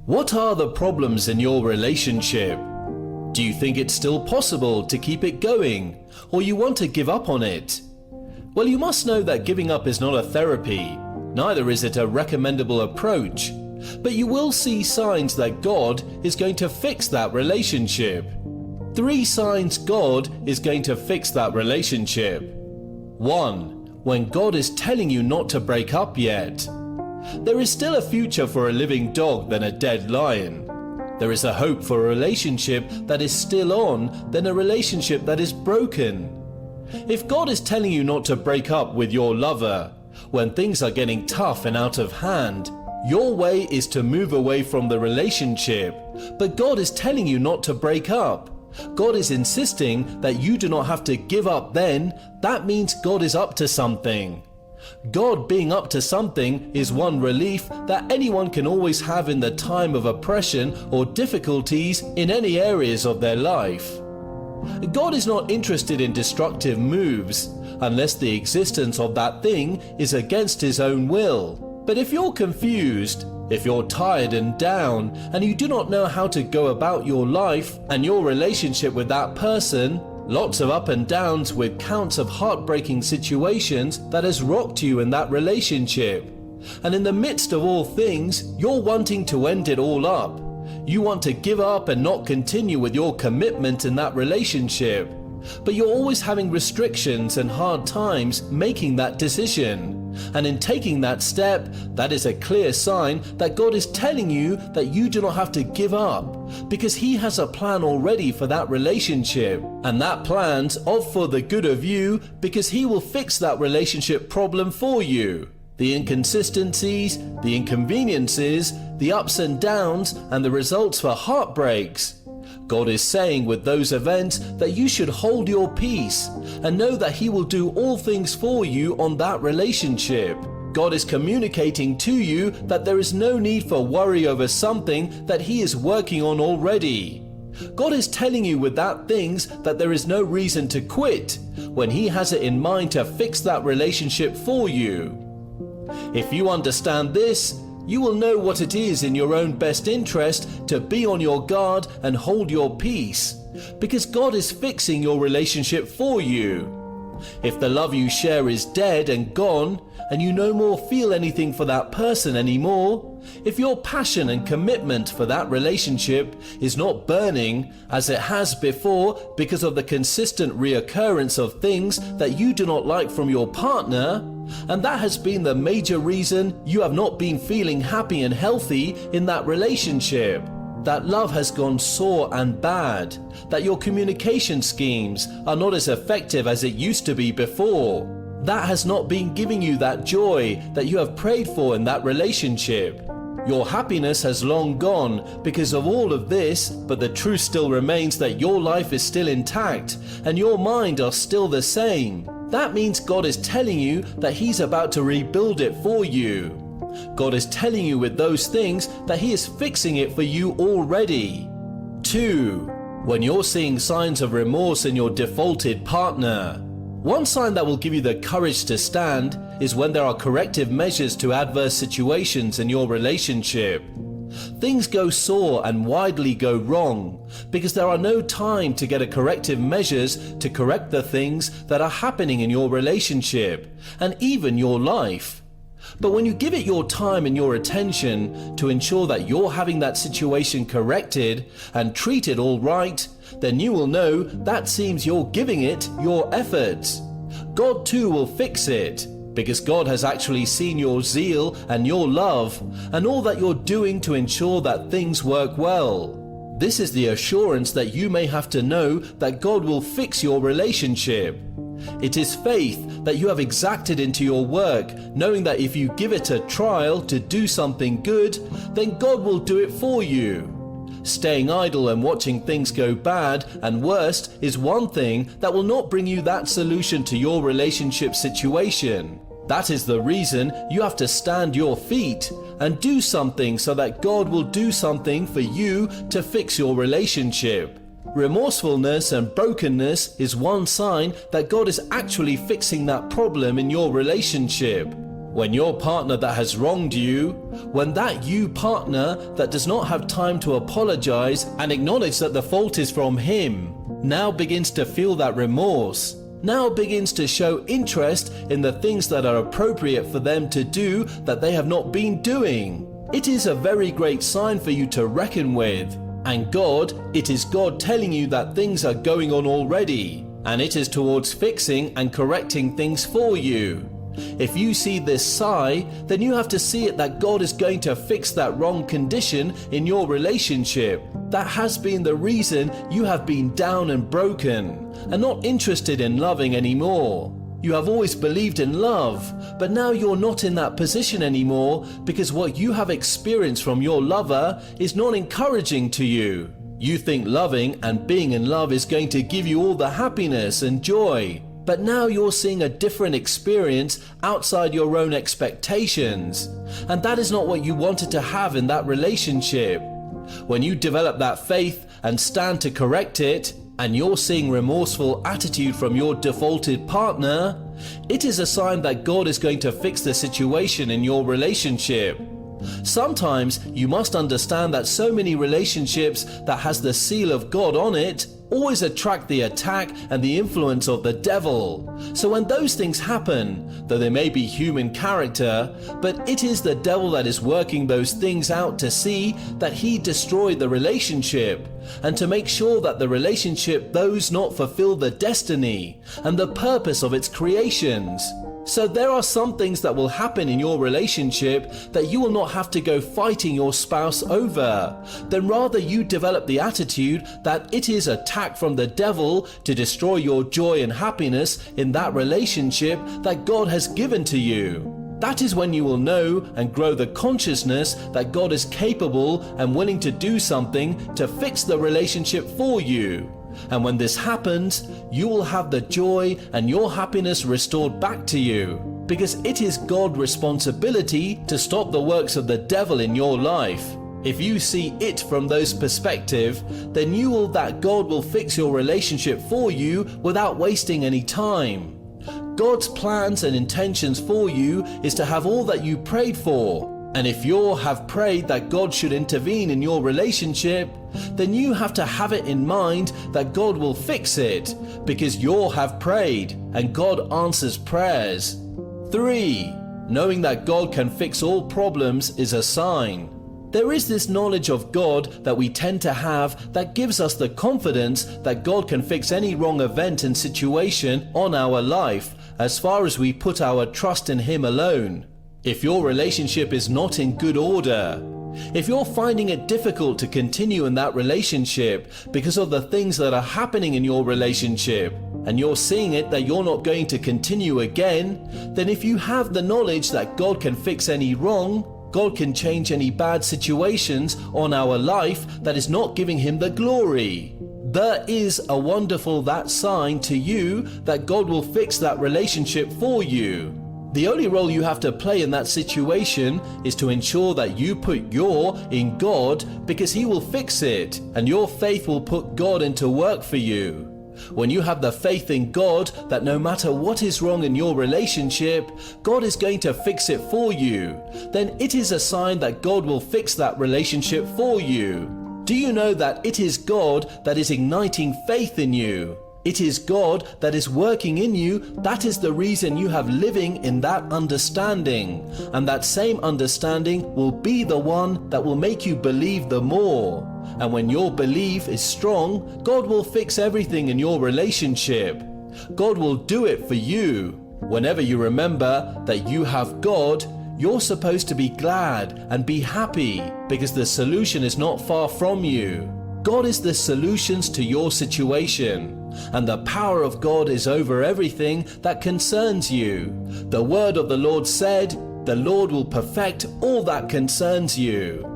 What are the problems in your relationship? Do you think it's still possible to keep it going, or you want to give up on it? Well, you must know that giving up is not a therapy, neither is it a recommendable approach, but you will see signs that God is going to fix that relationship. 3 signs God is going to fix that relationship. 1. When God is telling you not to break up yet. There is still a future for a living dog than a dead lion. There is a hope for a relationship that is still on than a relationship that is broken. If God is telling you not to break up with your lover when things are getting tough and out of hand, your way is to move away from the relationship. But God is telling you not to break up. God is insisting that you do not have to give up then. That means God is up to something. God being up to something is one relief that anyone can always have in the time of oppression or difficulties in any areas of their life. God is not interested in destructive moves unless the existence of that thing is against His own will. But if you're confused, if you're tired and down, and you do not know how to go about your life and your relationship with that person, lots of up and downs with counts of heartbreaking situations that has rocked you in that relationship. And in the midst of all things, you're wanting to end it all up. You want to give up and not continue with your commitment in that relationship. But you're always having restrictions and hard times making that decision. And in taking that step, that is a clear sign that God is telling you that you do not have to give up, because He has a plan already for that relationship. And that plan's of for the good of you, because He will fix that relationship problem for you. The inconsistencies, the inconveniences, the ups and downs, and the results for heartbreaks. God is saying with those events that you should hold your peace and know that He will do all things for you on that relationship. God is communicating to you that there is no need for worry over something that He is working on already. God is telling you with that things that there is no reason to quit when He has it in mind to fix that relationship for you. If you understand this, you will know what it is in your own best interest to be on your guard and hold your peace, because God is fixing your relationship for you. If the love you share is dead and gone, and you no more feel anything for that person anymore, if your passion and commitment for that relationship is not burning as it has before because of the consistent reoccurrence of things that you do not like from your partner, and that has been the major reason you have not been feeling happy and healthy in that relationship, that love has gone sore and bad, that your communication schemes are not as effective as it used to be before, that has not been giving you that joy that you have prayed for in that relationship. Your happiness has long gone because of all of this, but the truth still remains that your life is still intact and your mind are still the same. That means God is telling you that He's about to rebuild it for you. God is telling you with those things that He is fixing it for you already. 2. When you're seeing signs of remorse in your defaulted partner. One sign that will give you the courage to stand is when there are corrective measures to adverse situations in your relationship. Things go sore and widely go wrong because there are no time to get a corrective measures to correct the things that are happening in your relationship and even your life. But when you give it your time and your attention to ensure that you're having that situation corrected and treated all right, then you will know that seems you're giving it your efforts. God too will fix it, because God has actually seen your zeal and your love and all that you're doing to ensure that things work well. This is the assurance that you may have to know that God will fix your relationship. It is faith that you have exacted into your work, knowing that if you give it a trial to do something good, then God will do it for you. Staying idle and watching things go bad and worst is one thing that will not bring you that solution to your relationship situation. That is the reason you have to stand your feet and do something so that God will do something for you to fix your relationship. Remorsefulness and brokenness is one sign that God is actually fixing that problem in your relationship. When your partner that has wronged you, when that you partner that does not have time to apologize and acknowledge that the fault is from him, now begins to feel that remorse, now begins to show interest in the things that are appropriate for them to do that they have not been doing, it is a very great sign for you to reckon with. And it is God telling you that things are going on already, and it is towards fixing and correcting things for you. If you see this sigh, then you have to see it that God is going to fix that wrong condition in your relationship. That has been the reason you have been down and broken, and not interested in loving anymore. You have always believed in love, but now you're not in that position anymore because what you have experienced from your lover is not encouraging to you. You think loving and being in love is going to give you all the happiness and joy, but now you're seeing a different experience outside your own expectations, and that is not what you wanted to have in that relationship. When you develop that faith and stand to correct it, and you're seeing remorseful attitude from your defaulted partner, it is a sign that God is going to fix the situation in your relationship. Sometimes you must understand that so many relationships that has the seal of God on it always attract the attack and the influence of the devil. So when those things happen, though they may be human character, but it is the devil that is working those things out to see that he destroyed the relationship, and to make sure that the relationship does not fulfill the destiny and the purpose of its creations. So there are some things that will happen in your relationship that you will not have to go fighting your spouse over. Then rather you develop the attitude that it is attack from the devil to destroy your joy and happiness in that relationship that God has given to you. That is when you will know and grow the consciousness that God is capable and willing to do something to fix the relationship for you. And when this happens, you will have the joy and your happiness restored back to you, because it is God's responsibility to stop the works of the devil in your life. If you see it from those perspective, then you will that God will fix your relationship for you without wasting any time. God's plans and intentions for you is to have all that you prayed for. And if you have prayed that God should intervene in your relationship, then you have to have it in mind that God will fix it, because you have prayed and God answers prayers. 3. Knowing that God can fix all problems is a sign. There is this knowledge of God that we tend to have that gives us the confidence that God can fix any wrong event and situation on our life as far as we put our trust in Him alone. If your relationship is not in good order, if you're finding it difficult to continue in that relationship because of the things that are happening in your relationship, and you're seeing it that you're not going to continue again, then if you have the knowledge that God can fix any wrong, God can change any bad situations on our life that is not giving Him the glory, there is a wonderful that sign to you that God will fix that relationship for you. The only role you have to play in that situation is to ensure that you put your in God, because He will fix it, and your faith will put God into work for you. When you have the faith in God that no matter what is wrong in your relationship, God is going to fix it for you, then it is a sign that God will fix that relationship for you. Do you know that it is God that is igniting faith in you? It is God that is working in you. That is the reason you have living in that understanding. And that same understanding will be the one that will make you believe the more. And when your belief is strong, God will fix everything in your relationship. God will do it for you. Whenever you remember that you have God, you're supposed to be glad and be happy, because the solution is not far from you. God is the solutions to your situation, and the power of God is over everything that concerns you. The word of the Lord said, "The Lord will perfect all that concerns you."